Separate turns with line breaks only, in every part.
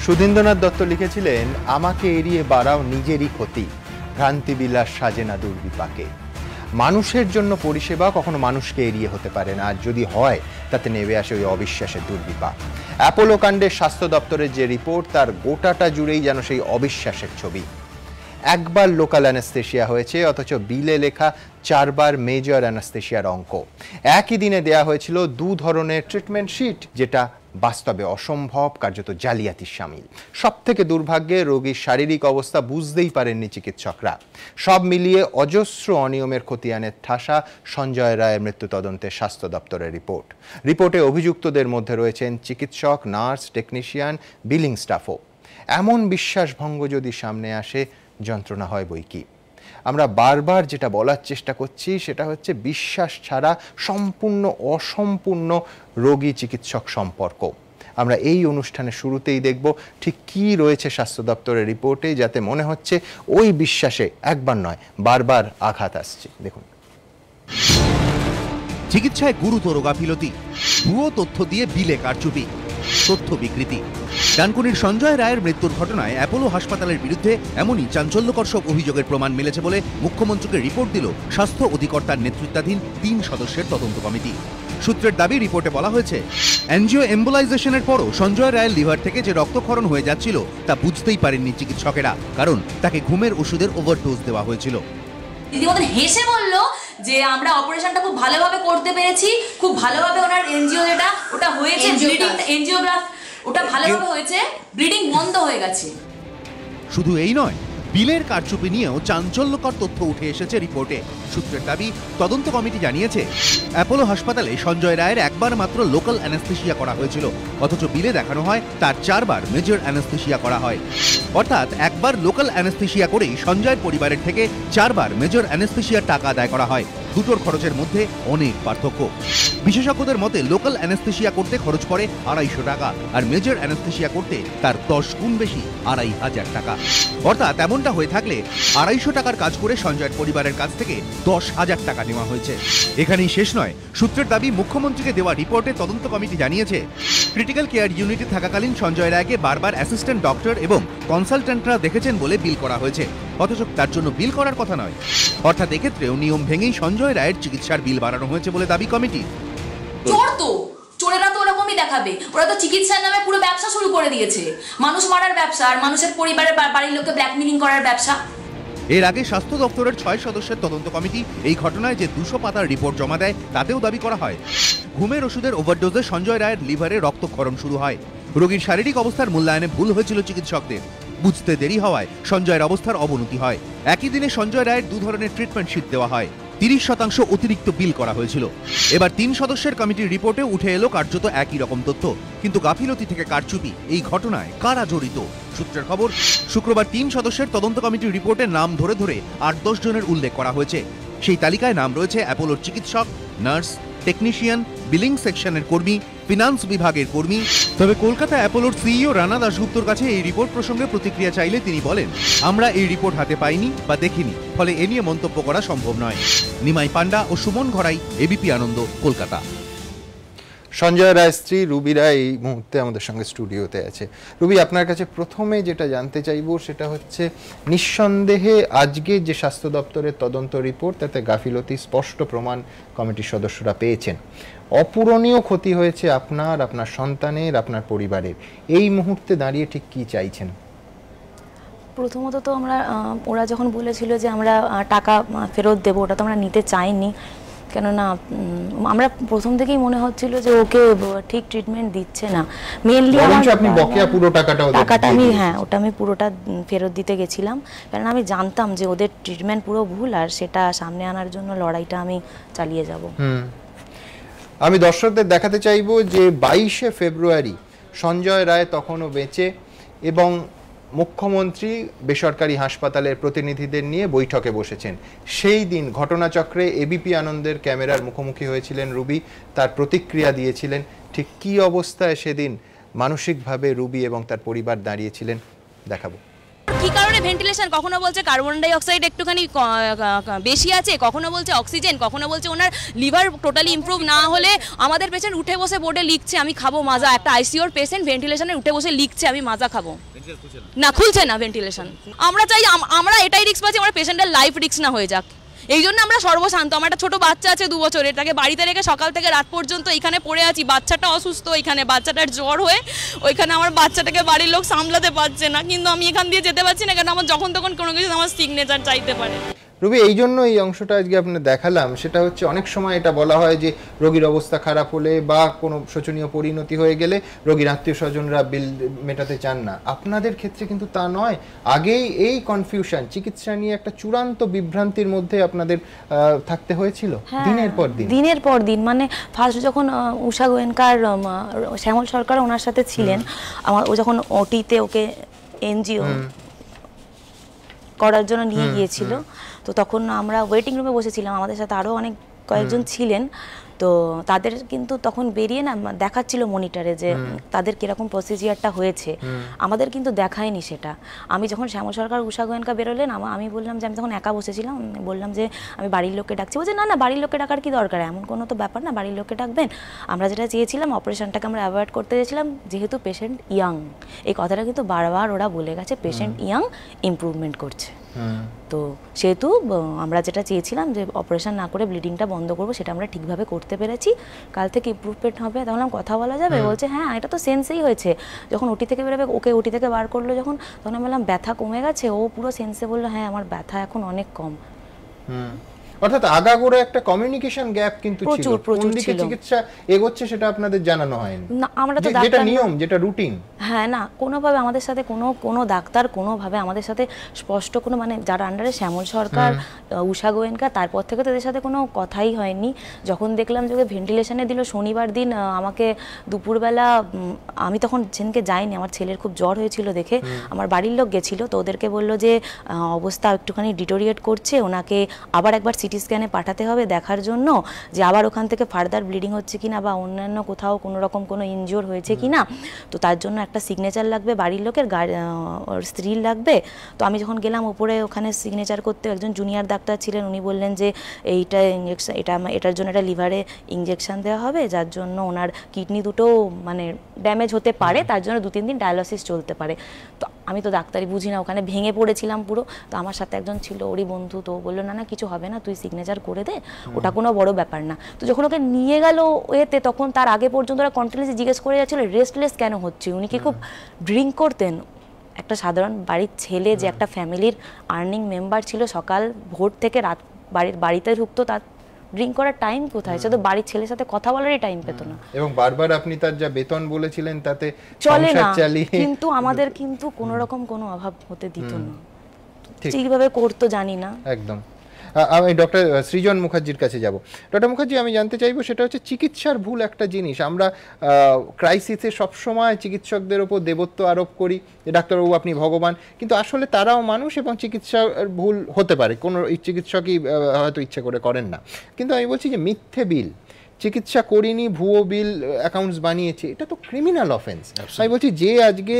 সুধীন্দ্রনাথ দত্ত লিখেছিলেন, আমাকে এড়িয়ে বাড়াও নিজেরই ক্ষতি, ভ্রান্তিবিলাস সাজে না দুর্বিপাকে। মানুষের জন্য পরিষেবা কখনো মানুষকে এড়িয়ে হতে পারে না, আর যদি হয় তাতে নেমে আসে ওই অবিশ্বাসের দুর্বিপাক। অ্যাপোলো কাণ্ডের স্বাস্থ্য দপ্তরের যে রিপোর্ট, তার গোটাটা জুড়েই যেন সেই অবিশ্বাসের ছবি। একবার লোকাল অ্যানাস্থেশিয়া হয়েছে, অথচ বিলে লেখা 4 বার মেজর অ্যানাস্থেশিয়ার অঙ্ক। একই দিনে দেয়া হয়েছিল 2 ধরনের ট্রিটমেন্ট শিট, যেটা বাস্তবে অসম্ভব, কার্যত জালিয়াতির শামিল। সব থেকে দুর্ভাগ্যে রোগীর শারীরিক অবস্থা বুঝতেই পারেননি চিকিৎসকরা। সব মিলিয়ে অজস্র অনিয়মের খতিয়ানের ঠাসা সঞ্জয় রায়ের মৃত্যু তদন্তের স্বাস্থ্য দপ্তরের রিপোর্টে অভিযুক্তদের মধ্যে রয়েছেন চিকিৎসক, নার্স, টেকনিশিয়ান, বিলিং স্টাফও। এমন বিশ্বাসভঙ্গ যদি সামনে আসে, যন্ত্রণা হয় বই কি। আমরা বারবার যেটা বলার চেষ্টা করছি সেটা হচ্ছে, বিশ্বাস ছাড়া সম্পূর্ণ অসম্পূর্ণ রোগী চিকিৎসক সম্পর্ক। আমরা এই অনুষ্ঠানের শুরুতেই দেখব ঠিক কি রয়েছে স্বাস্থ্য দপ্তরের রিপোর্টে, যাতে মনে হচ্ছে ওই বিশ্বাসে একবার নয় বারবার আঘাত আসছে। দেখুন।
চিকিৎসায় গুরুতর গাফিলতি, ভুয়ো তথ্য দিয়ে বিলে কারচুপি, তথ্য বিকৃতি। ডানকুনির সঞ্জয় রায়ের মৃত্যুর ঘটনায় অ্যাপোলো হাসপাতালের বিরুদ্ধে এমনই চাঞ্চল্যকর সব অভিযোগের প্রমাণ মিলেছে বলে মুখ্যমন্ত্রীকে রিপোর্ট দিল স্বাস্থ্য অধিকর্তার নেতৃত্বাধীন 3 সদস্যের তদন্ত কমিটি। সূত্রের দাবি, রিপোর্টে বলা হয়েছে, অ্যাঞ্জিও এম্বোলাইজেশনের পরও সঞ্জয় রায়ের লিভার থেকে যে রক্তক্ষরণ হয়ে যাচ্ছিল তা বুঝতেই পারেননি চিকিৎসকেরা, কারণ তাকে ঘুমের ওষুধের ওভারডোজ দেওয়া হয়েছিল।
দিদিমতন হেসে বলল যে আমরা অপারেশনটা খুব ভালোভাবে করতে পেরেছি, খুব ভালোভাবে ওনার এনজিও যেটা ওটা হয়েছে, ব্লিডিং এনজিওগ্রাফ ওটা ভালোভাবে হয়েছে, ব্লিডিং বন্ধ হয়ে গেছে।
শুধু এই নয়, বিলের কারচুপি নিয়েও চাঞ্চল্যকর তথ্য উঠে এসেছে রিপোর্টে। সূত্রের দাবি, তদন্ত কমিটি জানিয়েছে, অ্যাপোলো হাসপাতালে সঞ্জয় রায়ের একবার মাত্র লোকাল অ্যানাস্থেশিয়া করা হয়েছিল, অথচ বিলে দেখানো হয় তার 4 বার মেজর অ্যানাস্থেশিয়া করা হয়। অর্থাৎ একবার লোকাল অ্যানাস্থেশিয়া করেই সঞ্জয়ের পরিবারের থেকে 4 বার মেজর অ্যানাস্থেশিয়ার টাকা আদায় করা হয়। দুটোর খরচের মধ্যে অনেক পার্থক্য। বিশেষজ্ঞদের মতে লোকাল অ্যানাস্থেশিয়া করতে খরচ পড়ে 250 টাকা, আর মেজর অ্যানাস্থেশিয়া করতে তার 10 গুণ বেশি, 2500 টাকা। অর্থাৎ এমনটা হয়ে থাকলে 250 টাকার কাজ করে সঞ্জয়ের পরিবারের কাছ থেকে 10,000 টাকা নেওয়া হয়েছে। এখানেই শেষ নয়, সূত্রের দাবি, মুখ্যমন্ত্রীকে দেওয়া রিপোর্টে তদন্ত কমিটি জানিয়েছে, ক্রিটিক্যাল কেয়ার ইউনিটে থাকাকালীন সঞ্জয় রায়কে বারবার অ্যাসিস্ট্যান্ট ডক্টর এবং কনসালট্যান্টরা দেখেছেন বলে বিল করা হয়েছে, অথচ তার জন্য বিল করার কথা নয়। অর্থাৎ এক্ষেত্রেও নিয়ম ভেঙেই সঞ্জয় রায়ের চিকিৎসার বিল বাড়ানো হয়েছে বলে দাবি কমিটি।
চোরেরা তো ওরকমই দেখাবে, ওরা তো চিকিৎসার নামে পুরো ব্যবসা শুরু করে দিয়েছে, মানুষ মারার ব্যবসা আর মানুষের পরিবারের বাড়ির লোককে ব্ল্যাকমেলিং করার ব্যবসা।
এর আগে স্বাস্থ্য দপ্তরের 6 সদস্যের তদন্ত কমিটি এই ঘটনায় যে 200 পাতার রিপোর্ট জমা দেয়, তাতেও দাবি করা হয়, ঘুমের ওষুধের ওভারডোজে সঞ্জয় রায়ের লিভারে রক্তক্ষরণ শুরু হয়। রোগীর শারীরিক অবস্থার মূল্যায়নে ভুল হয়েছিল চিকিৎসকদের, বুঝতে দেরি হওয়ায় সঞ্জয়ের অবস্থার অবনতি হয়। একই দিনে সঞ্জয় রায়ের 2 ধরনের ট্রিটমেন্ট শিট দেওয়া হয়, 30% অতিরিক্ত বিল করা হয়েছিল। এবার 3 সদস্যের কমিটির রিপোর্টে উঠে এলো কার্যত একই রকম তথ্য, কিন্তু গাফিলতি থেকে কারচুপি, এই ঘটনায় কারা জড়িত? সূত্রের খবর, শুক্রবার 3 সদস্যের তদন্ত কমিটির রিপোর্টে নাম ধরে 8-10 জনের উল্লেখ করা হয়েছে। সেই তালিকায় নাম রয়েছে অ্যাপোলোর চিকিৎসক, নার্স, টেকনিশিয়ান, বিলিং সেকশনের কর্মী, ফিনান্স বিভাগের কর্মী। তবে কলকাতা অ্যাপোলোর সিইও রানা দাশগুপ্তর কাছে এই রিপোর্ট প্রসঙ্গে প্রতিক্রিয়া চাইলে তিনি বলেন, আমরা এই রিপোর্ট হাতে পাইনি বা দেখিনি, ফলে এ নিয়ে মন্তব্য করা সম্ভব নয়। নিমাই পান্ডা ও সুমন ঘরাই, এবিপি আনন্দ, কলকাতা।
সঞ্জয় রায় স্ত্রী রুবি রায় এই মুহূর্তে আমাদের সঙ্গে স্টুডিওতে আছে। রুবি, আপনার কাছে প্রথমে যেটা জানতে চাইব সেটা হচ্ছে, নিঃসন্দেহে আজকে যে স্বাস্থ্য দপ্তরের তদন্ত রিপোর্ট, তাতে গাফিলতি স্পষ্ট প্রমাণ কমিটির সদস্যরা পেয়েছেন। অপূরণীয় ক্ষতি হয়েছে আপনার, আপনার সন্তানের, আপনার পরিবারের। এই মুহূর্তে দাঁড়িয়ে ঠিক কি চাইছেন?
প্রথমত তো ওরা যখন বলেছিল যে আমরা টাকা ফেরত দেবো, ওটা তো আমরা নিতে চাইনি, কেননা আমরা প্রথম থেকেই মনে হচ্ছিল যে ওকে ঠিক ট্রিটমেন্ট দিচ্ছে না। মেইনলি
আপনি বকেয়া পুরো টাকাটা
আমি ওটা আমি পুরোটা ফেরত দিতে গেছিলাম, কারণ আমি জানতাম যে ওদের ট্রিটমেন্ট পুরো ভুল, আর সেটা সামনে আনার জন্য লড়াইটা আমি চালিয়ে যাব।
আমি দর্শকদের দেখাতে চাইব যে 22শে ফেব্রুয়ারি সঞ্জয় রায় তখনও বেঁচে, এবং মুখ্যমন্ত্রী বেসরকারি হাসপাতালের প্রতিনিধিদের নিয়ে বৈঠকে বসেছেন। সেই দিন ঘটনাচক্রে এবিপি আনন্দের ক্যামেরার মুখোমুখি হয়েছিলেন রুবি, তার প্রতিক্রিয়া দিয়েছিলেন। ঠিক কী অবস্থায় সেদিন মানসিকভাবে রুবি এবং তার পরিবার দাঁড়িয়েছিলেন দেখাবো।
কি কি কারণে ভেন্টিলেশন, কখনো বলছে কার্বন ডাই অক্সাইড একটুখানি বেশি আছে, কখনো বলছে অক্সিজেন, কখনো বলছে ওনার লিভার টোটালি ইমপ্রুভ না হলে। আমাদের পেশেন্ট উঠে বসে বোর্ডে লিখছে আমি খাবো মাজা, একটা আইসিইউর পেশেন্ট ভেন্টিলেশনে উঠে বসে লিখছে আমি মাজা খাবো, না খুলছে না ভেন্টিলেশন। আমরা চাই, আমরা এটাই রিস্ক পাচ্ছি আমার পেশেন্টের লাইফ রিস্ক না হয়ে যাক, এই জন্য আমরা সর্বশান্ত। আমার একটা ছোট বাচ্চা আছে 2 বছরের, তাকে বাড়িতে রেখে সকাল থেকে রাত পর্যন্ত এখানে পড়ে আছি। বাচ্চাটা অসুস্থ, এখানে বাচ্চাটার জ্বর হয়ে ওইখানে আমার বাচ্চাটাকে বাড়ির লোক সামলাতে পারছে না, কিন্তু আমি এখান দিয়ে যেতে পারছি না কারণ আমার যখন তখন কোনো কিছু আমার সিগনেচার চাইতে পারে।
রবি, এই জন্য এই অংশটা আজকে আপনার দেখালাম, সেটা হচ্ছে অনেক সময় এটা বলা হয় যে রোগীর অবস্থা খারাপ হলে বা কোনো শোচনীয় পরিণতি হয়ে গেলে রোগীর আত্মীয় স্বজনরা বিল মেটাতে চান না। আপনাদের ক্ষেত্রে কিন্তু তা নয়, আগেই এই কনফিউশন, চিকিৎসা নিয়ে একটা চূড়ান্ত বিভ্রান্তির মধ্যে আপনাদের থাকতে হয়েছিল দিনের পর দিন। মানে
ফার্স্ট যখন উষা গোয়েনকার, শ্যামল সরকার ওনার সাথে ছিলেন, ও যখন ওটিতে ওকে এনজিও করার জন্য নিয়ে গিয়েছিল, তো তখন আমরা ওয়েটিং রুমে বসেছিলাম, আমাদের সাথে আরও অনেক কয়েকজন ছিলেন। তো তাদের কিন্তু তখন বেরিয়ে না দেখাচ্ছিল মনিটরে যে তাদের কিরকম প্রসিজিয়ারটা হয়েছে, আমাদের কিন্তু দেখায়নি সেটা। আমি যখন শ্যামল সরকার উষা গোয়েনকা বেরোলেন, আমি বললাম যে আমি তখন একা বসেছিলাম, বললাম যে আমি বাড়ির লোককে ডাকছি। বলছে না বাড়ির লোককে ডাকার কি দরকার, এমন কোনো তো ব্যাপার না, বাড়ির লোককে ডাকবেন। আমরা যেটা চেয়েছিলাম অপারেশনটাকে আমরা অ্যাভয়েড করতে চেয়েছিলাম, যেহেতু পেশেন্ট ইয়াং, এই কথাটা কিন্তু বারবার ওরা বলে গেছে, পেশেন্ট ইয়াং, ইমপ্রুভমেন্ট করছে। তো সেহেতু আমরা যেটা চেয়েছিলাম যে অপারেশন না করে ব্লিডিংটা বন্ধ করবো, সেটা আমরা ঠিকভাবে করতে পেরেছি। কাল থেকে ইমপ্রুভমেন্ট হবে, তাহলে কথা বলা যাবে। বলছে হ্যাঁ এটা তো সেন্সেই হয়েছে। যখন ওটি থেকে বেরোবে, ওকে ওটি থেকে বার করলো যখন, তখন আমি বললাম ব্যথা কমে গেছে, ও পুরো সেন্সে বললো হ্যাঁ আমার ব্যথা এখন অনেক কম।
অর্থাৎ আগাগোড়া একটা কমিউনিকেশন গ্যাপ কিন্তু ছিল,
প্রচুর
দিকে চিকিৎসা এগোচ্ছে সেটা আপনাদের জানানো হয়নি
না। আমরা তো
যেটা নিয়ম, যেটা রুটিন,
হ্যাঁ না, কোনোভাবে আমাদের সাথে কোনো ডাক্তার কোনোভাবে আমাদের সাথে স্পষ্ট কোনো, মানে যারা আন্ডারে শ্যামল সরকার, উষা গোয়েনকা, তারপর থেকে তাদের সাথে কোনো কথাই হয়নি। যখন দেখলাম যে ভেন্টিলেশনে দিল শনিবার দিন, আমাকে দুপুরবেলা, আমি তখন সেদিনকে যাইনি, আমার ছেলের খুব জ্বর হয়েছিল দেখে আমার বাড়ির লোক গেছিলো, তো ওদেরকে বললো যে অবস্থা একটুখানি ডিটোরিয়েট করছে, ওনাকে আবার একবার সিটি স্ক্যানে পাঠাতে হবে দেখার জন্য যে আবার ওখান থেকে ফার্দার ব্লিডিং হচ্ছে কিনা বা অন্যান্য কোথাও কোনো রকম কোনো ইনজিওর হয়েছে কিনা। তো তার জন্য একটা সিগনেচার লাগবে, বাড়ির লোকের, স্ত্রীর লাগবে। তো আমি যখন গেলাম ওপরে ওখানে সিগনেচার করতে, একজন জুনিয়র ডাক্তার ছিলেন, উনি বললেন যে এইটা ইঞ্জেকশন, এটার জন্য একটা লিভারে ইঞ্জেকশন দেওয়া হবে, যার জন্য ওনার কিডনি দুটো মানে ড্যামেজ হতে পারে, তার জন্য 2-3 দিন ডায়ালিসিস চলতে পারে। তো আমি তো ডাক্তারি বুঝি না, ওখানে ভেঙে পড়েছিলাম পুরো। তো আমার সাথে একজন ছিল, ওরই বন্ধু, তো বললো না কিছু হবে না, তুই সিগনেচার করে দে, ওটা কোনো বড় ব্যাপার না। তো যখন ওকে নিয়ে গেল এতে, তখন তার আগে পর্যন্ত ওরা কন্টিনিউসলি জিজ্ঞেস করে যাচ্ছিল রেস্টলেস কেন হচ্ছে, উনি কি খুব ড্রিঙ্ক করতেন। একটা সাধারণ বাড়ির ছেলে যে একটা ফ্যামিলির আর্নিং মেম্বার ছিল, সকাল ভোর থেকে রাত বাড়িতে ঢুকতো, তার ড্রিঙ্ক করার টাইম কোথায়? সে তো বাড়ির ছেলের সাথে কথা বলারই টাইম পেত না।
এবং বারবার আপনি তার যা বেতন বলেছিলেন তাতে
চলে না, কিন্তু আমাদের কিন্তু কোনো রকম কোনো অভাব হতে দিত না, ঠিকভাবে করতো জানি না।
একদম। আমি ডক্টর সৃজন মুখার্জির কাছে যাব। ডক্টর মুখার্জি, আমি জানতে চাইবো সেটা হচ্ছে চিকিৎসার ভুল একটা জিনিস, আমরা ক্রাইসিসে সবসময় চিকিৎসকদের ওপর দেবত্ব আরোপ করি যে ডাক্তারবাবু আপনি ভগবান, কিন্তু আসলে তারাও মানুষ এবং চিকিৎসার ভুল হতে পারে, কোনো চিকিৎসকই হয়তো ইচ্ছে করে করেন না। কিন্তু আমি বলছি যে মিথ্যে বিল, চিকিৎসা করিনি, ভুয়ো বিল অ্যাকাউন্টস বানিয়েছে, এটা তো ক্রিমিনাল অফেন্স। আমি বলছি যে আজকে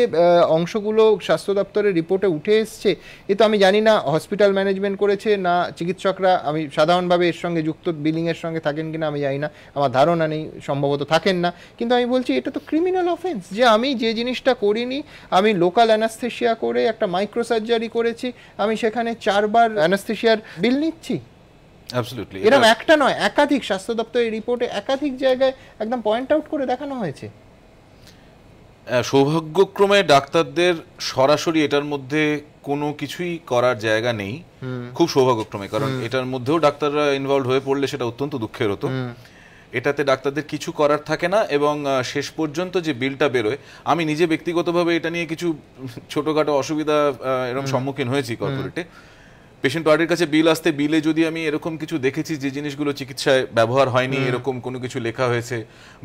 অংশগুলো স্বাস্থ্য দপ্তরের রিপোর্টে উঠে এসছে, এ তো আমি জানি না হসপিটাল ম্যানেজমেন্ট করেছে না চিকিৎসকরা, আমি সাধারণভাবে এর সঙ্গে যুক্ত, বিলিংয়ের সঙ্গে থাকেন কিনা আমি জানি না, আমার ধারণা নেই, সম্ভবত থাকেন না, কিন্তু আমি বলছি এটা তো ক্রিমিনাল অফেন্স যে আমি যে জিনিসটা করিনি, আমি লোকাল অ্যানাস্থেশিয়া করে একটা মাইক্রোসার্জারি করেছি, আমি সেখানে 4 বার অ্যানাস্থেশিয়ার বিল নিচ্ছি।
অ্যাবসলিউটলি,
এরকম একটা নয়, একাধিক স্বাস্থ্য দপ্তরের রিপোর্টে একাধিক জায়গায় একদম পয়েন্ট আউট করে দেখানো হয়েছে।
সৌভাগ্যক্রমে ডাক্তারদের সরাসরি এটার মধ্যে কোনো কিছুই করার জায়গা নেই, খুব সৌভাগ্যক্রমে, কারণ এটার মধ্যেও ডাক্তাররা ইনভলভ হয়ে পড়লে সেটা অত্যন্ত দুঃখের হতো। এটাতে ডাক্তারদের কিছু করার থাকে না, এবং শেষ পর্যন্ত যে বিলটা বেরোয়, আমি নিজে ব্যক্তিগতভাবে এটা নিয়ে কিছু ছোটোখাটো অসুবিধা এরকম সম্মুখীন হয়েছি কর্পোরেটে। পেশেন্ট ওয়ার্ডের কাছে বিল আসতে, বিলে যদি আমি এরকম কিছু দেখেছি যে জিনিসগুলো চিকিৎসায় ব্যবহার হয়নি, এরকম কোনো কিছু লেখা হয়েছে,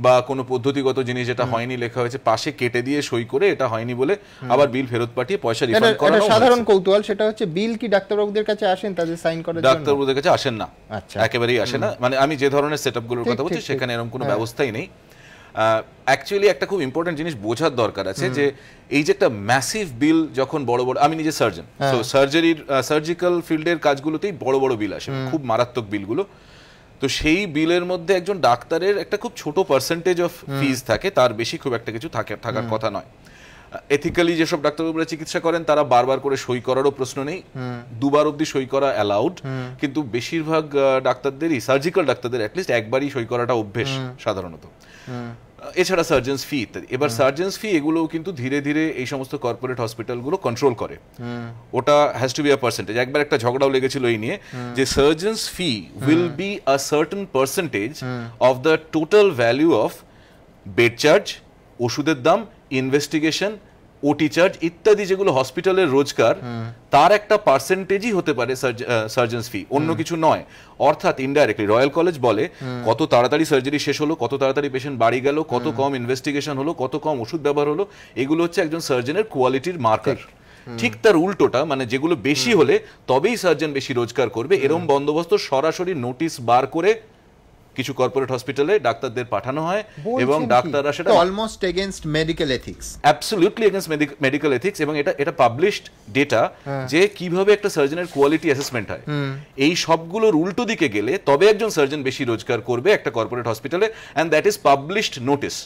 বা কোনো পদ্ধতিগত জিনিস যেটা হয়নি লেখা হয়েছে, পাশে কেটে দিয়ে সই করে এটা হয়নি বলে আবার বিল ফেরত পাঠিয়ে পয়সা রিফান্ড করা।
এটা সাধারণ কৌতূহল, সেটা হচ্ছে বিল কি ডাক্তারবাবুদের কাছে আসেন তাদের সাইন করার জন্য?
ডাক্তারবাবুদের কাছে আসেন না, একেবারেই আসে না। মানে আমি যে ধরনের সেটআপগুলোর কথা বলছি সেখানে এরকম কোনো ব্যবস্থাই নেই। অ্যাকচুয়ালি একটা খুব ইম্পর্টেন্ট জিনিস বোঝার দরকার আছে যে এই যে একটা ম্যাসিভ বিল যখন বড় বড়, আমি নিজে সার্জন, তো সার্জিক্যাল ফিল্ডের কাজগুলোতেই বড় বড় বিল আসে, খুব মারাত্মক বিলগুলো। তো সেই বিলের মধ্যে একজন ডাক্তারের একটা খুব ছোট পার্সেন্টেজ অফ ফিজ থাকে, তার বেশি খুব একটা কিছু থাকার কথা নয়। এথিক্যালি যেসব ডাক্তারবাবুরা চিকিৎসা করেন তারা বারবার করে সই করারও প্রশ্ন নেই, দুবার অব্দি সই করা অ্যালাউড, কিন্তু বেশিরভাগ ডাক্তারদেরই, সার্জিক্যাল ডাক্তারদের অ্যাটলিস্ট একবারই সই করাটা অভ্যেস সাধারণত। এছাড়া সার্জেন্স ফি ইত্যাদি। এবার সার্জেন্স ফি এগুলোও কিন্তু ধীরে ধীরে এই সমস্ত কর্পোরেট হসপিটালগুলো কন্ট্রোল করে, ওটা has to be a percentage. একবার একটা ঝগড়াও লেগেছিল এই নিয়ে যে surgeons fee will be a certain percentage of the total value of bed charge, ওষুধের দাম, ইনভেস্টিগেশন, ওটি চার্জ ইত্যাদি যেগুলো হসপিটালের রোজগার, তার একটা পার্সেন্টেজই হতে পারে সার্জেন্স ফি, অন্য কিছু নয়। অর্থাৎ ইনডাইরেক্টলি রয়্যাল কলেজ বলে কত তাড়াতাড়ি সার্জারি শেষ হলো, কত তাড়াতাড়ি পেশেন্ট বাড়ি গেল, কত কম ইনভেস্টিগেশন হলো, কত কম ওষুধ ব্যবহার হলো, এগুলো হচ্ছে একজন সার্জনের কোয়ালিটির মার্কার। ঠিক তার উল্টোটা, মানে যেগুলো বেশি হলে তবেই সার্জন বেশি রোজগার করবে, এরকম বন্দোবস্ত সরাসরি নোটিশ বার করে কিছু কর্পোরেট হসপিটালে ডাক্তারদের পাঠানো হয় এবং ডাক্তাররা সেটা
almost against medical ethics,
absolutely against medical ethics. এবং এটা পাবলিশড ডেটা যে কিভাবে একটা সার্জনের কোয়ালিটি অ্যাসেসমেন্ট হয়। এই সবগুলোর উল্টো দিকে গেলে তবে একজন সার্জন বেশি রোজগার করবে একটা কর্পোরেট হসপিটালে, and that is published notice.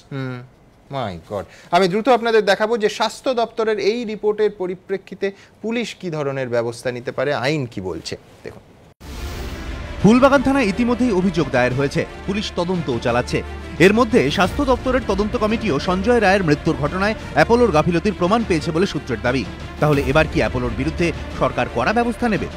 My god. আমি দ্রুত আপনাদের দেখাবো যে স্বাস্থ্য দপ্তরের এই রিপোর্টের পরিপ্রেক্ষিতে পুলিশ কি ধরনের ব্যবস্থা নিতে পারে, আইন কি বলছে দেখুন।
ফুলবাগান থানায় ইতিমধ্যেই অভিযোগ দায়ের হয়েছে, পুলিশ তদন্তও চালাচ্ছে। এর মধ্যে স্বাস্থ্য দপ্তরের তদন্ত কমিটিও সঞ্জয় রায়ের মৃত্যুর ঘটনায় অ্যাপোলোর গাফিলতির প্রমাণ পেয়েছে বলে সূত্রের দাবি। তাহলে এবার কি অ্যাপোলোর বিরুদ্ধে সরকার কড়া ব্যবস্থা নেবে?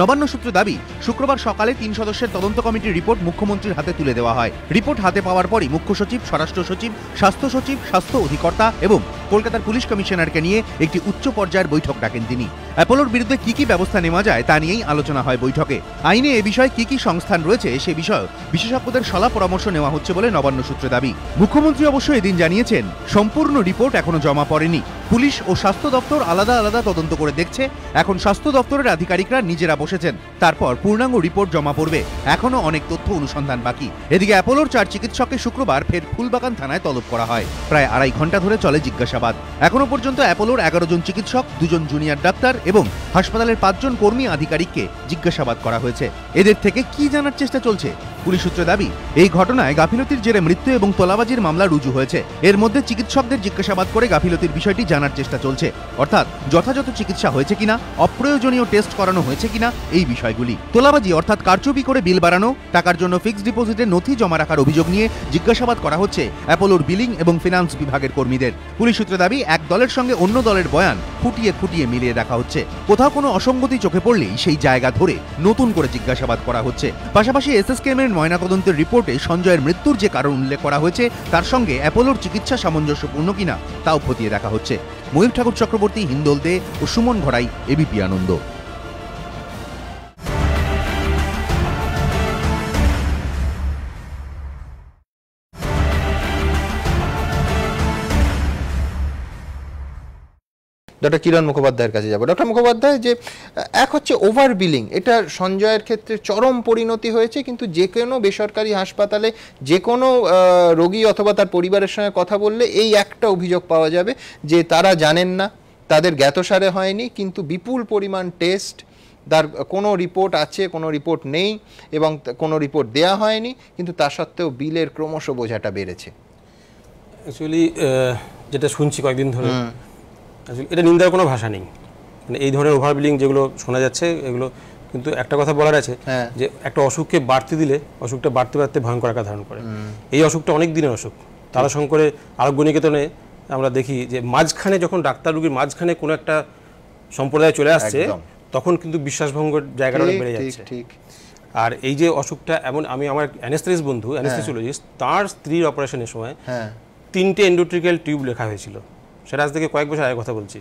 নবান্ন সূত্রে দাবি, শুক্রবার সকালে 3 সদস্যের তদন্ত কমিটির রিপোর্ট মুখ্যমন্ত্রীর হাতে তুলে দেওয়া হয়। রিপোর্ট হাতে পাওয়ার পরই মুখ্য সচিব, স্বরাষ্ট্র সচিব, স্বাস্থ্য সচিব, স্বাস্থ্য অধিকর্তা এবং কলকাতার পুলিশ কমিশনারকে নিয়ে একটি উচ্চ পর্যায়ের বৈঠক ডাকেন তিনি। অ্যাপোলোর বিরুদ্ধে কি কি ব্যবস্থা নেওয়া যায় তা নিয়েই আলোচনা হয় বৈঠকে। আইনে এ বিষয়ে কি কি সংস্থান রয়েছে সে বিষয়ে বিশেষজ্ঞদের সলা পরামর্শ নেওয়া হচ্ছে বলে নবান্ন সূত্রে দাবি। মুখ্যমন্ত্রী অবশ্য এদিন জানিয়েছেন, সম্পূর্ণ রিপোর্ট এখনো জমা পড়েনি, পুলিশ ও স্বাস্থ্য দপ্তর আলাদা আলাদা তদন্ত করে দেখছে। এখন স্বাস্থ্য দপ্তরের আধিকারিকরা নিজেরা বসেছেন, তারপর পূর্ণাঙ্গ রিপোর্ট জমা পড়বে। এখনো অনেক তথ্য অনুসন্ধান বাকি। এদিকে অ্যাপোলোর 4 চিকিৎসককে শুক্রবার ফের ফুলবাগান থানায় তলব করা হয়। প্রায় 2.5 ঘন্টা ধরে চলে জিজ্ঞাসাবাদ। এখনো পর্যন্ত অ্যাপোলোর 11 জন চিকিৎসক, 2 জন জুনিয়র ডাক্তার এবং হাসপাতালের 5 জন কর্মী আধিকারিককে জিজ্ঞাসাবাদ করা হয়েছে। এদের থেকে কি জানার চেষ্টা চলছে? পুলিশ সূত্রে দাবি, এই ঘটনায় গাফিলতির জেরে মৃত্যু এবং তোলাবাজির মামলা রুজু হয়েছে। এর মধ্যে চিকিৎসকদের জিজ্ঞাসাবাদ করে গাফিলতির বিষয়টি জানার চেষ্টা চলছে, অর্থাৎ যথাযথ চিকিৎসা হয়েছে কিনা, অপ্রয়োজনীয় টেস্ট করানো হয়েছে কিনা, এই বিষয়গুলি। তোলাবাজি অর্থাৎ কারচুপি করে বিল বাড়ানো, টাকার জন্য ফিক্সড ডিপোজিটের নথি জমা রাখার অভিযোগ নিয়ে জিজ্ঞাসাবাদ করা হচ্ছে অ্যাপোলোর বিলিং এবং ফিনান্স বিভাগের কর্মীদের। পুলিশ সূত্রে দাবি, এক দলের সঙ্গে অন্য দলের বয়ান ফুটিয়ে ফুটিয়ে মিলিয়ে দেখা হচ্ছে। কোথাও কোনো অসঙ্গতি চোখে পড়লেই সেই জায়গা ধরে নতুন করে জিজ্ঞাসাবাদ করা হচ্ছে। পাশাপাশি এসএসকেএম এর ময়নাতদন্তের রিপোর্টে সঞ্জয়ের মৃত্যুর যে কারণ উল্লেখ করা হয়েছে তার সঙ্গে অ্যাপোলোর চিকিৎসা সামঞ্জস্যপূর্ণ কিনা তাও খতিয়ে দেখা হচ্ছে। ময়ূর ঠাকুর চক্রবর্তী, হিন্দোল দে ও সুমন ঘড়াই, এবিপি আনন্দ।
ডক্টর কিরণ মুখোপাধ্যায়ের কাছে যাব। ডক্টর মুখোপাধ্যায়, যে এক হচ্ছে ওভার বিলিং, এটা সঞ্জয়ের ক্ষেত্রে চরম পরিণতি হয়েছে, কিন্তু যে কোনো বেসরকারি হাসপাতালে যে কোনো রোগী অথবা তার পরিবারের সঙ্গে কথা বললে এই একটা অভিযোগ পাওয়া যাবে যে তারা জানেন না, তাদের জ্ঞাতসারে হয়নি, কিন্তু বিপুল পরিমাণ টেস্ট, তার কোনো রিপোর্ট আছে, কোনো রিপোর্ট নেই এবং কোনো রিপোর্ট দেয়া হয়নি, কিন্তু তা সত্ত্বেও বিলের ক্রমশ বোঝাটা বেড়েছে।
অ্যাকচুয়ালি যেটা শুনছি কয়েকদিন ধরে, এটা নিন্দার কোনো ভাষা নেই। মানে এই ধরনের ওভার বিলিং যেগুলো শোনা যাচ্ছে, এগুলো কিন্তু একটা কথা বলার আছে যে একটা অসুখকে বাড়তে দিলে অসুখটা বাড়তে বাড়তে ভয়ঙ্কর আকার ধারণ করে। এই অসুখটা অনেক দিনের অসুখ। তারাশঙ্করে আরোগ্য নিকেতনে আমরা দেখি যে মাঝখানে যখন ডাক্তার রোগীর মাঝখানে কোনো একটা সম্প্রদায় চলে আসছে, তখন কিন্তু বিশ্বাসভঙ্গের জায়গাটা বেড়ে যাচ্ছে। আর এই যে অসুখটা এমন, আমি আমার অ্যানেস্থেটিস্ট বন্ধু, অ্যানেস্থেসিওলজিস্ট, তার স্ত্রীর অপারেশনের সময় 3টে এন্ডোট্রিক্যাল টিউব লেখা হয়েছিল। সেটা আজ থেকে কয়েক বছর আগে কথা বলছি।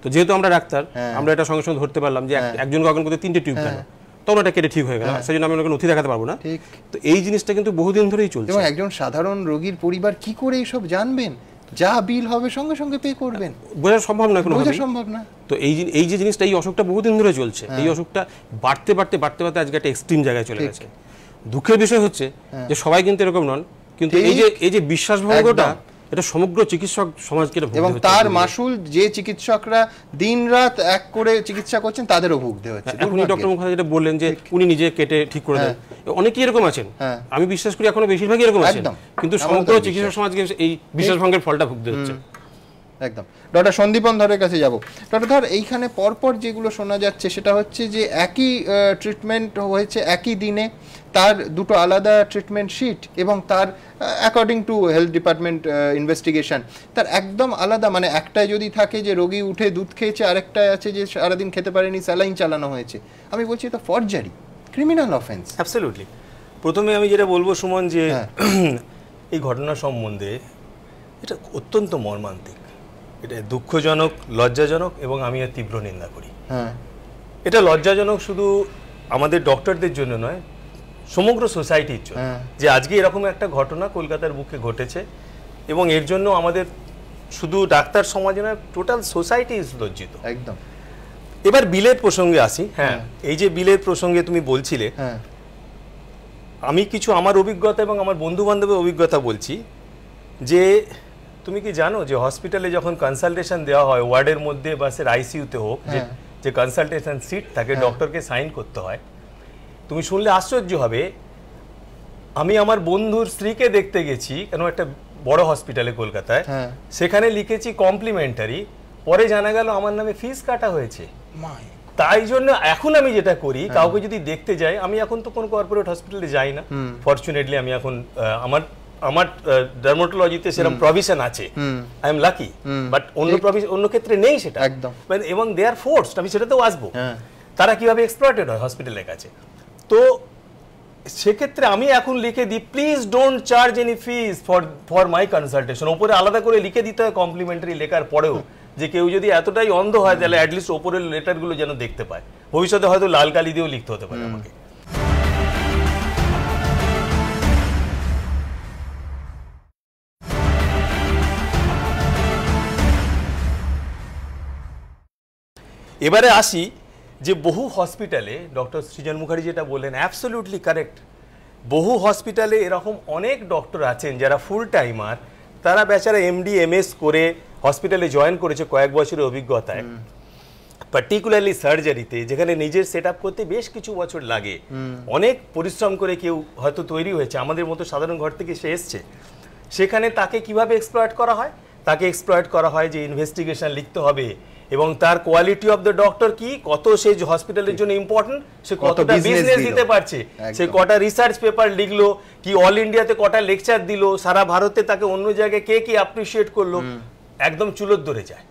তো যেহেতু আমরা ডাক্তার, আমরা এটা সঙ্গে সঙ্গে ধরতে পারলাম যে একজনকে অজ্ঞান করতে 3টে টিউব কেন, তখন এটা কেটে ঠিক হয়ে গেল। সেই জন্য আমি ওনাকে নথি দেখাতে পারবো না। তো এই জিনিসটা কিন্তু বহুদিন ধরেই চলছে। এবং
একজন সাধারণ রোগীর পরিবার কি করে এইসব জানবেন? যা বিল হবে সঙ্গে সঙ্গে পে করবেন,
বোঝা সম্ভব না, কোনো
বোঝা সম্ভব না।
তো এই যে জিনিসটা, এই অসুখটা বহুদিন ধরে চলছে। এই অসুখটা বাড়তে বাড়তে বাড়তে বাড়তে আজকে একটা এক্সট্রিম জায়গায় চলে গেছে। দুঃখের বিষয় হচ্ছে যে সবাই কিন্তু এরকম নন। কিন্তু এই যে বিশ্বাসভঙ্গটা, এটা সমগ্র চিকিৎসক সমাজকে
এবং তার মাসুল যে চিকিৎসকরা দিনরাত এক করে চিকিৎসা করছেন তাদেরও ভুগতে হচ্ছে।
এখনই ডক্টর মুখার্জি যেটা বললেন যে উনি নিজে কেটে ঠিক করে দেন, অনেকেই এরকম আছেন, আমি বিশ্বাস করি এখনো বেশিরভাগই এরকম আছেন, কিন্তু সমগ্র চিকিৎসক সমাজকে এই বিশ্বাসভঙ্গের ফলটা ভুগতে হচ্ছে।
একদম। ডক্টর সন্দীপন ধরের কাছে যাব। ডক্টর ধর, এইখানে পরপর যেগুলো শোনা যাচ্ছে সেটা হচ্ছে যে একই ট্রিটমেন্ট হয়েছে একই দিনে, তার দুটো আলাদা ট্রিটমেন্ট শিট এবং তার according to health department investigation তার একদম আলাদা, মানে একটায় যদি থাকে যে রোগী উঠে দুধ খেয়েছে, আরেকটায় আছে যে সারাদিন খেতে পারেনি, স্যালাইন চালানো হয়েছে। আমি বলছি এটা ফরজারি, ক্রিমিনাল অফেন্স।
অ্যাবসলিউটলি। প্রথমে আমি যেটা বলবো সুমন, যে এই ঘটনা সম্বন্ধে এটা অত্যন্ত মর্মান্তিক, এটা দুঃখজনক, লজ্জাজনক এবং আমি এর তীব্র নিন্দা করি। এটা লজ্জাজনক শুধু আমাদের ডক্টরদের জন্য নয়, সমগ্র সোসাইটির জন্য, যে আজকে এরকম একটা ঘটনা কলকাতার বুকে ঘটেছে এবং এর জন্য আমাদের শুধু ডাক্তার সমাজ নয়, টোটাল সোসাইটি ইজ লজ্জিত।
একদম।
এবার বিলের প্রসঙ্গে আসি। এই যে বিলের প্রসঙ্গে তুমি বলছিলে, আমি কিছু আমার অভিজ্ঞতা এবং আমার বন্ধু বান্ধবের অভিজ্ঞতা বলছি। যে তুমি কি জানো যে হসপিটালে যখন কনসালটেশন দেওয়া হয়, ওয়ার্ডের মধ্যে বা সে আইসিইউতে হোক, যে কনসালটেশন সিট থাকে, ডক্টরকে সাইন করতে হয়। তুমি শুনলে আশ্চর্য হবে, আমি আমার বন্ধুর স্ত্রীকে দেখতে গেছি কেন একটা বড় হসপিটালে কলকাতায়, সেখানে লিখেছি কমপ্লিমেন্টারি, পরে জানা গেল আমার নামে ফিস কাটা হয়েছে। তাই জন্য এখন আমি যেটা করি, কাউকে যদি দেখতে যাই, আমি এখন তো কোনো কর্পোরেট হসপিটালে যাই না, ফরচুনেটলি আমি এখন আমার ডার্মাটোলজিতে সেরকম প্রভিশন আছে, আই এম লাকি, বাট অন্য ক্ষেত্রে নেই সেটা
একদম।
এবং দে আর ফোর্সড, আমি সেটাতেও আসবো, তারা কিভাবে এক্সপ্লয়েটেড হয় হসপিটালের কাছে। তো সেক্ষেত্রে আমি এখন লিখে দিই, please don't charge any fees for my consultation. ওপরে আলাদা করে লিখে দিতে হয় কমপ্লিমেন্টারি লেখার পরেও, যে কেউ যদি এতটাই অন্ধ হয় তাহলে অ্যাটলিস্ট ওপরের লেটারগুলো যেন দেখতে পায়। ভবিষ্যতে হয়তো লাল কালি দিয়েও লিখতে হতে পারে আমাকে। এবারে আসি যে বহু হসপিটালে, ডক্টর সৃজন মুখার্জি যেটা বললেন অ্যাবসলিউটলি কারেক্ট, বহু হসপিটালে এরকম অনেক ডক্টর আছেন যারা ফুল টাইমার, তারা বেচারা এমডি এমএস করে হসপিটালে জয়েন করেছে কয়েক বছরের অভিজ্ঞতায়, পার্টিকুলারলি সার্জারিতে, যেখানে নিজের সেট আপ করতে বেশ কিছু বছর লাগে, অনেক পরিশ্রম করে কেউ হয়তো তৈরি হয়েছে, আমাদের মতো সাধারণ ঘর থেকে সে এসছে। সেখানে তাকে কিভাবে এক্সপ্লয়েট করা হয়? তাকে এক্সপ্লয়েট করা হয় যে ইনভেস্টিগেশন লিখতে হবে এবং তার কোয়ালিটি অফ দ্য ডক্টর কি, কত সে হসপিটালের জন্য ইম্পর্টেন্ট, সে কতটা বিজনেস দিতে পারছে, সে কটা রিসার্চ পেপার লিখলো, কি অল ইন্ডিয়াতে কটা লেকচার দিল, সারা ভারতে তাকে অন্য জায়গায় কে কি অ্যাপ্রিসিয়েট করলো, একদম চুলোর ধরে যায়।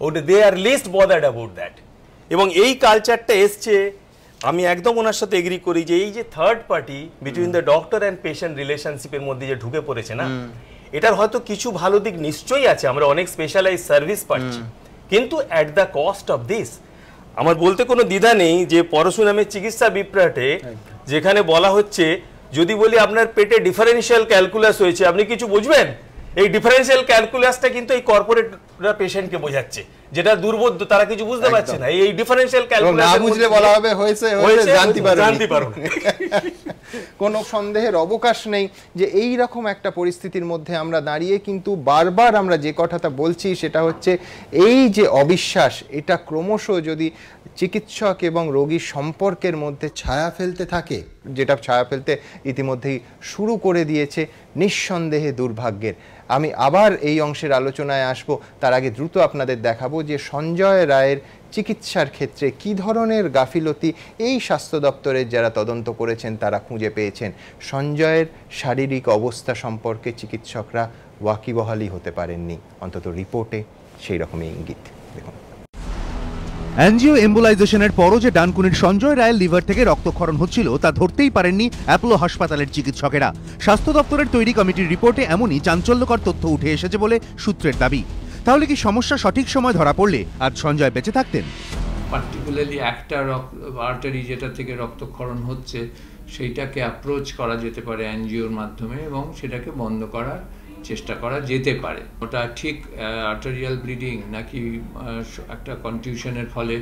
ওটা দে আর লিস্ট বদার্ড অ্যাবাউট দ্যাট। এবং এই কালচারটা এসছে, আমি একদম ওনার সাথে এগ্রি করি যে এই যে third party between the doctor and patient রিলেশনশিপের মধ্যে যে ঢুকে পড়েছে না, এটার হয়তো কিছু ভালো দিক নিশ্চয়ই আছে, আমরা অনেক স্পেশালাইজ সার্ভিস পাচ্ছি, কিন্তু at the cost of this. আমার বলতে কোনো দ্বিধা নেই যে পরশুরামের চিকিৎসা বিপ্রাটে যেখানে বলা হচ্ছে, যদি বলি আপনার পেটে ডিফারেন্সিয়াল ক্যালকুলাস হয়েছে, আপনি কিছু বুঝবেন? এই ডিফারেন্সিয়াল ক্যালকুলাসটা কিন্তু এই কর্পোরেটরা পেশেন্টকে বোঝাচ্ছে, যেটা দুর্বোধ্য, তারা কিছু বুঝতে পারছে না। এই ডিফারেন্সিয়াল ক্যালকুলাস না বুঝলে বলা হবে হয়েছে জানতে পারো।
কোনো সন্দেহের অবকাশ নেই যে এই রকম একটা পরিস্থিতির মধ্যে আমরা দাঁড়িয়ে কিন্তু বারবার আমরা যে কথাটা বলছি সেটা হচ্ছে এই যে অবিশ্বাস, এটা ক্রমশ যদি চিকিৎসক এবং রোগীর সম্পর্কের মধ্যে ছায়া ফেলতে থাকে, যেটা ছায়া ফেলতে ইতিমধ্যেই শুরু করে দিয়েছে, নিঃসন্দেহে দুর্ভাগ্যের। আমি আবার এই অংশের আলোচনায় আসব, তার আগে দ্রুত আপনাদের দেখাবো যে সঞ্জয় রায়ের চিকিৎসার ক্ষেত্রে কি ধরনের গাফিলতি এই স্বাস্থ্য দপ্তরের যারা তদন্ত করেছেন তারা খুঁজে পেয়েছেন। সঞ্জয়ের শারীরিক অবস্থা সম্পর্কে চিকিৎসকরা ওয়াকিবহালই হতে পারেননি, অন্তত রিপোর্টে সেই রকমই ইঙ্গিত। দেখুন,
অ্যাঞ্জিও এম্বোলাইজেশনের পরও যে ডানকুনির সঞ্জয় রায়ের লিভার থেকে রক্তক্ষরণ হচ্ছিল তা ধরতেই পারেননি অ্যাপোলো হাসপাতালের চিকিৎসকেরা। স্বাস্থ্য দপ্তরের তৈরি কমিটির রিপোর্টে এমনই চাঞ্চল্যকর তথ্য উঠে এসেছে বলে সূত্রের দাবি। তাহলে কি সমস্যা সঠিক সময় ধরা পড়লে আজ সঞ্জয় বেঁচে থাকতেন?
পার্টিকুলারলি একটা আর্টারি যেটা থেকে রক্তক্ষরণ হচ্ছে সেইটাকে অ্যাপ্রোচ করা যেতে পারে অ্যাঞ্জিওর মাধ্যমে এবং সেটাকে বন্ধ করার চেষ্টা করা যেতে পারে। ওটা ঠিক আর্টারিয়াল ব্লিডিং নাকি একটা কনটিউশনের ফলে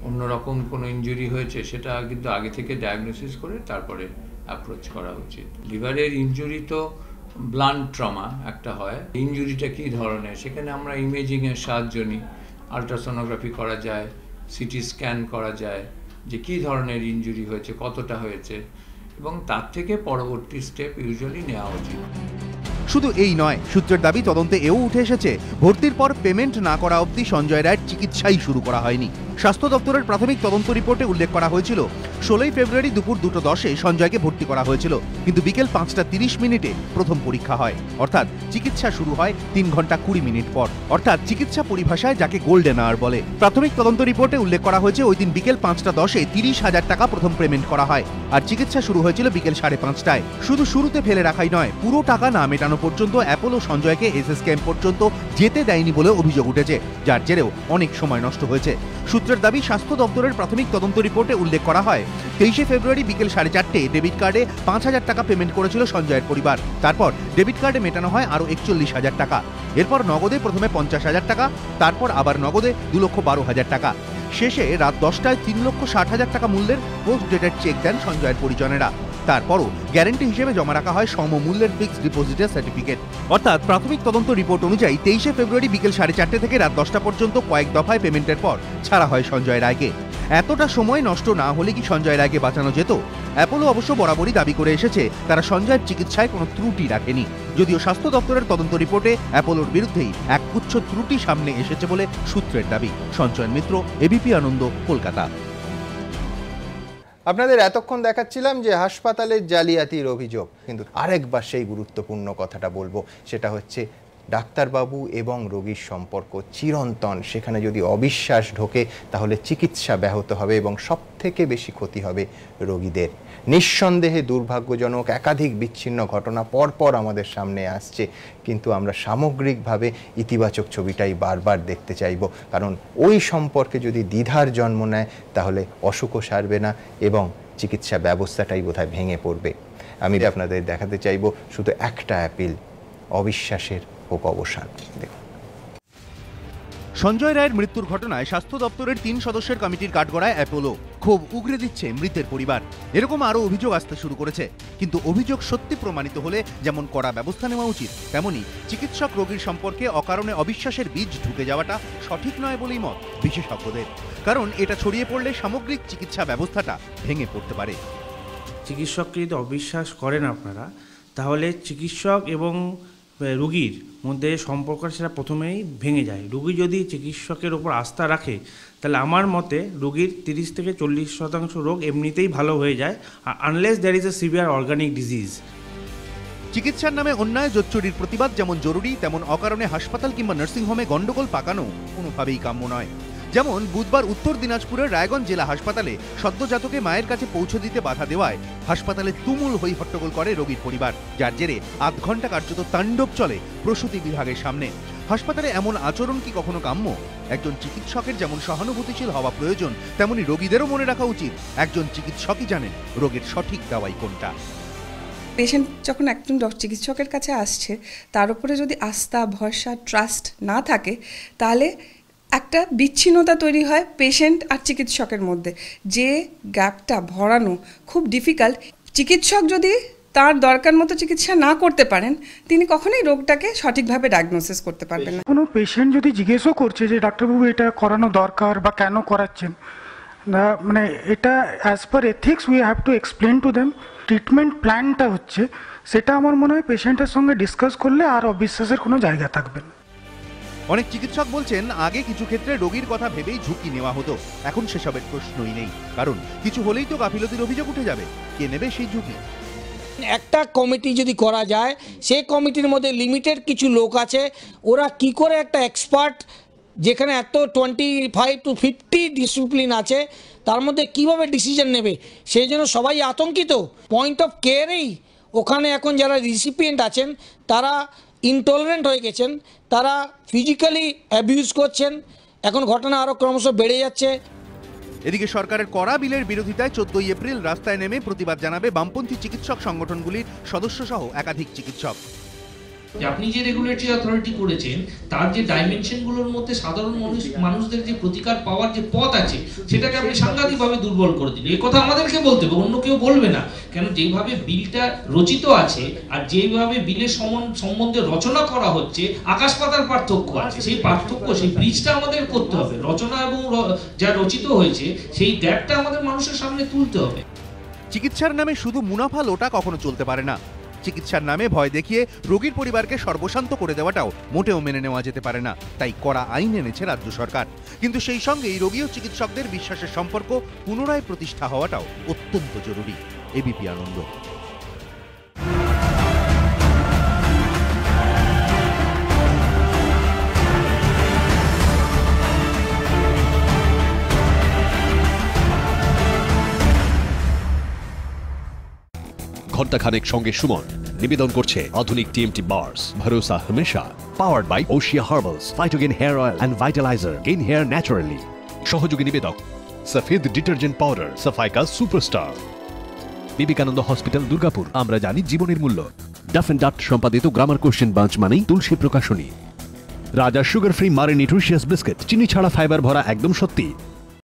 অন্যরকম কোনো ইনজুরি হয়েছে সেটা কিন্তু আগে থেকে ডায়াগনোসিস করে তারপরে অ্যাপ্রোচ করা উচিত। লিভারের ইনজুরি তো ব্লান্ট ট্রমা একটা হয়, ইনজুরিটা কী ধরনের, সেখানে আমরা ইমেজিংয়ের সাহায্য নিই, আলট্রাসোনোগ্রাফি করা যায়, সিটি স্ক্যান করা যায় যে কী ধরনের ইনজুরি হয়েছে, কতটা হয়েছে, এবং তার থেকে পরবর্তী স্টেপ ইউজুয়ালি নেওয়া উচিত।
শুধু এই নয়, সূত্রের দাবি তদন্তে এও উঠে এসেছে ভর্তির পর পেমেন্ট না করা অবধি সঞ্জয় রায়ের চিকিৎসাই শুরু করা হয়নি। স্বাস্থ্য দপ্তরের প্রাথমিক তদন্ত রিপোর্টে উল্লেখ করা হয়েছিল 16 ফেব্রুয়ারি দুপুর 2:10-এ সঞ্জয়কে ভর্তি করা হয়েছিল, কিন্তু বিকেল 5:30 প্রথম পরীক্ষা হয়, অর্থাৎ চিকিৎসা শুরু হয় 3 ঘন্টা 20 মিনিট পর, অর্থাৎ চিকিৎসা পরিভাষায় যাকে গোল্ডেন আওয়ার বলে। প্রাথমিক তদন্ত রিপোর্টে উল্লেখ করা হয়েছে ওই দিন বিকেল 5:10-এ 30,000 টাকা প্রথম পেমেন্ট করা হয়, আর চিকিৎসা শুরু হয়েছিল বিকেল 5:30টায়। শুধু শুরুতে ফেলে রাখাই নয়, পুরো টাকা না মেটানো পর্যন্ত অ্যাপোলো সঞ্জয়কে এসএস ক্যাম্প পর্যন্ত যেতে দেয়নি বলে অভিযোগ উঠেছে, যার জেরেও অনেক সময় নষ্ট হয়েছে। সূত্রের দাবি স্বাস্থ্য দপ্তরের প্রাথমিক তদন্ত রিপোর্টে উল্লেখ করা হয় 23 ফেব্রুয়ারি বিকেল 4:30 ডেবিট কার্ডে 5,000 টাকা পেমেন্ট করেছিল সঞ্জয়ের পরিবার। তারপর ডেবিট কার্ডে মেটানো হয় আরও 41,000 টাকা। এরপর নগদে প্রথমে 50,000 টাকা, তারপর আবার নগদে 2,12,000 টাকা। শেষে রাত 10টায় 3,60,000 টাকা মূল্যের পোস্ট ডেটেড চেক দেন সঞ্জয়ের পরিজনেরা। তারপরও গ্যারান্টি হিসেবে জমা রাখা হয় সমমূল্যের ফিক্সড ডিপোজিটের সার্টিফিকেট। অর্থাৎ প্রাথমিক তদন্ত রিপোর্ট অনুযায়ী 23 ফেব্রুয়ারি বিকেল 4:30 থেকে রাত 10টা পর্যন্ত কয়েক দফায় পেমেন্টের পর ছাড়া হয় সঞ্জয় রায়কে। এতটা সময় নষ্ট না হলে কি সঞ্জয় রায়কে বাঁচানো যেত? অ্যাপোলো অবশ্য বরাবরই দাবি করে এসেছে তারা সঞ্জয়ের চিকিৎসায় কোনো ত্রুটি রাখেনি, যদিও স্বাস্থ্য দপ্তরের তদন্ত রিপোর্টে অ্যাপোলোর বিরুদ্ধেই এক গুচ্ছ ত্রুটি সামনে এসেছে বলে সূত্রের দাবি। সঞ্চয়ন মিত্র, এবিপি আনন্দ, কলকাতা।
আপনাদের এতক্ষণ দেখাচ্ছিলাম যে হাসপাতালের জালিয়াতির অভিযোগ, কিন্তু আরেকবার সেই গুরুত্বপূর্ণ কথাটা বলবো, সেটা হচ্ছে ডাক্তারবাবু এবং রোগীর সম্পর্ক চিরন্তন। সেখানে যদি অবিশ্বাস ঢোকে তাহলে চিকিৎসা ব্যাহত হবে এবং সবথেকে বেশি ক্ষতি হবে রোগীদের। নিঃসন্দেহে দুর্ভাগ্যজনক একাধিক বিচ্ছিন্ন ঘটনা পরপর আমাদের সামনে আসছে, কিন্তু আমরা সামগ্রিকভাবে ইতিবাচক ছবিটাই বারবার দেখতে চাইব, কারণ ওই সম্পর্কে যদি দ্বিধার জন্ম নেয় তাহলে অসুখও সারবে না এবং চিকিৎসা ব্যবস্থাটাই বোধহয় ভেঙে পড়বে। আমি আপনাদের দেখাতে চাইব শুধু একটা অ্যাপিল, অবিশ্বাসের হোক অবসান। দেখুন,
সঞ্জয় রায়ের মৃত্যুর ঘটনায় স্বাস্থ্য দপ্তরের 3 সদস্যের কমিটির কাঠগড়ায় অ্যাপোলো। ক্ষোভ উগরে দিচ্ছে মৃতের পরিবার। এরকম আরও অভিযোগ আসতে শুরু করেছে, কিন্তু অভিযোগ সত্যি প্রমাণিত হলে যেমন কড়া ব্যবস্থা নেওয়া উচিত, তেমনি চিকিৎসক রোগীর সম্পর্কে অকারণে অবিশ্বাসের বীজ ঢুকে যাওয়াটা সঠিক নয় বলেই মত বিশেষজ্ঞদের। কারণ এটা ছড়িয়ে পড়লে সামগ্রিক চিকিৎসা ব্যবস্থাটা ভেঙে পড়তে পারে।
চিকিৎসককে যদি অবিশ্বাস করেন আপনারা, তাহলে চিকিৎসক এবং রোগীর মধ্যে সম্পর্কটা সেটা প্রথমেই ভেঙে যায়। রোগী যদি চিকিৎসকের ওপর আস্থা রাখে, তাহলে আমার মতে রোগীর 30 থেকে 40% রোগ এমনিতেই ভালো হয়ে যায়, unless there is a severe organic disease.
চিকিৎসার নামে অন্যায় জোচ্চুরির প্রতিবাদ যেমন জরুরি, তেমন অকারণে হাসপাতাল কিংবা নার্সিংহোমে গন্ডগোল পাকানো কোনোভাবেই কাম্য নয়। যেমন বুধবার উত্তর দিনাজপুরের রায়গঞ্জ জেলা হাসপাতালে সদ্যজাতকে মায়ের কাছে পৌঁছে দিতে বাধা দেওয়ায় হাসপাতালে তুমুল হই হট্টগোল করে রোগীর পরিবার, যার জেরে আধ ঘন্টা কার্যত তাণ্ডব চলে প্রসূতি বিভাগের সামনে। হাসপাতালে এমন আচরণ কি কখনো কাম্য? একজন চিকিৎসকের যেমন সহানুভূতিশীল হওয়া প্রয়োজন, তেমনি রোগীদেরও মনে রাখা উচিত একজন চিকিৎসকই জানেন রোগের সঠিক দাওয়াই কোনটা।
পেশেন্ট যখন একজন চিকিৎসকের কাছে আসছে, তার উপরে যদি আস্থা, ভরসা, ট্রাস্ট না থাকে, তাহলে একটা বিচ্ছিন্নতা তৈরি হয় পেশেন্ট আর চিকিৎসকের মধ্যে, যে গ্যাপটা ভরানো খুব ডিফিকাল্ট। চিকিৎসক যদি তার দরকার মতো চিকিৎসা না করতে পারেন, তিনি কখনোই রোগটাকে সঠিকভাবে ডায়াগনোসিস করতে পারবেন না।
কোনো পেশেন্ট যদি জিজ্ঞেসও করছে যে ডাক্তারবাবু এটা করানো দরকার বা কেন করাচ্ছেন, মানে এটা as per ethics we have to explain to them. Treatment প্ল্যানটা হচ্ছে সেটা আমার মনে হয় পেশেন্টের সঙ্গে ডিসকাস করলে আর অবিশ্বাসের কোনো জায়গা থাকবে না।
অনেক চিকিৎসক বলছেন আগে কিছু ক্ষেত্রে রোগীর কথা ভেবেই ঝুঁকি নেওয়া হতো, এখন সেসবের প্রশ্নই নেই, কারণ কিছু হলেই তো গাফিলতির অভিযোগ উঠে যাবে। কে নেবে সেই ঝুঁকি?
একটা কমিটি যদি করা যায়, সেই কমিটির মধ্যে লিমিটেড কিছু লোক আছে, ওরা কি করে একটা এক্সপার্ট, যেখানে এত 25 to 50 ডিসিপ্লিন আছে, তার মধ্যে কিভাবে ডিসিশন নেবে, সেই জন্য সবাই আতঙ্কিত। পয়েন্ট অফ কেয়ারেই ওখানে এখন যারা রিসিপিয়েন্ট আছেন তারা ইনটলারেন্ট হয়ে গেছেন, তারা ফিজিক্যালি অ্যাবিউজ করছেন, এখন ঘটনা আরও ক্রমশ বেড়ে যাচ্ছে।
এদিকে সরকারের কড়া বিলের বিরোধিতায় 14 এপ্রিল রাস্তায় নেমে প্রতিবাদ জানাবে বামপন্থী চিকিৎসক সংগঠনগুলির সদস্য সহ একাধিক চিকিৎসক।
যে আপনি যে রেগুলেটরি অথরিটি করেছেন তার যে ডাইমেনশনগুলোর মধ্যে সাধারণ মানুষদের যে প্রতিকার পাওয়ার যে পথ আছে সেটাকে আপনি সাংঘাতিকভাবে দুর্বল করে দিলেন। এই কথা আমাদেরকে বলতে হবে, অন্য কেউ বলবে না। কেন যেইভাবে বিলটা রচিত আছে আর যেইভাবে বিলের সম্বন্ধে রচনা করা হচ্ছে আকাশ পাতাল পার্থক্য আছে। সেই পার্থক্য, সেই ব্রিজটা আমাদের করতে হবে। রচনা এবং যা রচিত হয়েছে সেই গ্যাপটা আমাদের মানুষের সামনে তুলতে হবে।
চিকিৎসার নামে শুধু মুনাফা লোটা কখনো চলতে পারে না। চিকিৎসার নামে ভয় দেখিয়ে রোগীর পরিবারকে সর্বশান্ত করে দেওয়াটাও মোটেও মেনে নেওয়া যেতে পারে না। তাই কড়া আইন এনেছে রাজ্য সরকার। কিন্তু সেই সঙ্গেই রোগী ও চিকিৎসকদের বিশ্বাসের সম্পর্ক পুনরায় প্রতিষ্ঠা হওয়াটাও অত্যন্ত জরুরি। এবিপি আনন্দ।
ঘণ্টাখানেক সঙ্গে সুমন নিবেদন করছে আধুনিক টিএমটি বার্স, ভরসা হমেশা, powered by Oshea herbals, Phytogen hair oil and vitaliser, gain hair naturally. সহযোগী নিবেদক সফেদ ডিটারজেন্ট পাউডার, সাফাইকা সুপারস্টার। বিবেকানন্দ হসপিটাল, দুর্গাপুর। আমরা জানি জীবনের মূল্য। ডাফ এন্ড ডাট সম্পাদিত গ্রামার কোশ্চেন বাঞ্চ মানেই তুলসী প্রকাশনী। রাজা সুগার ফ্রি মারে নিউট্রিশিয়াস বিস্কিট, চিনি ছাড়া ফাইবার ভরা, একদম সত্যি।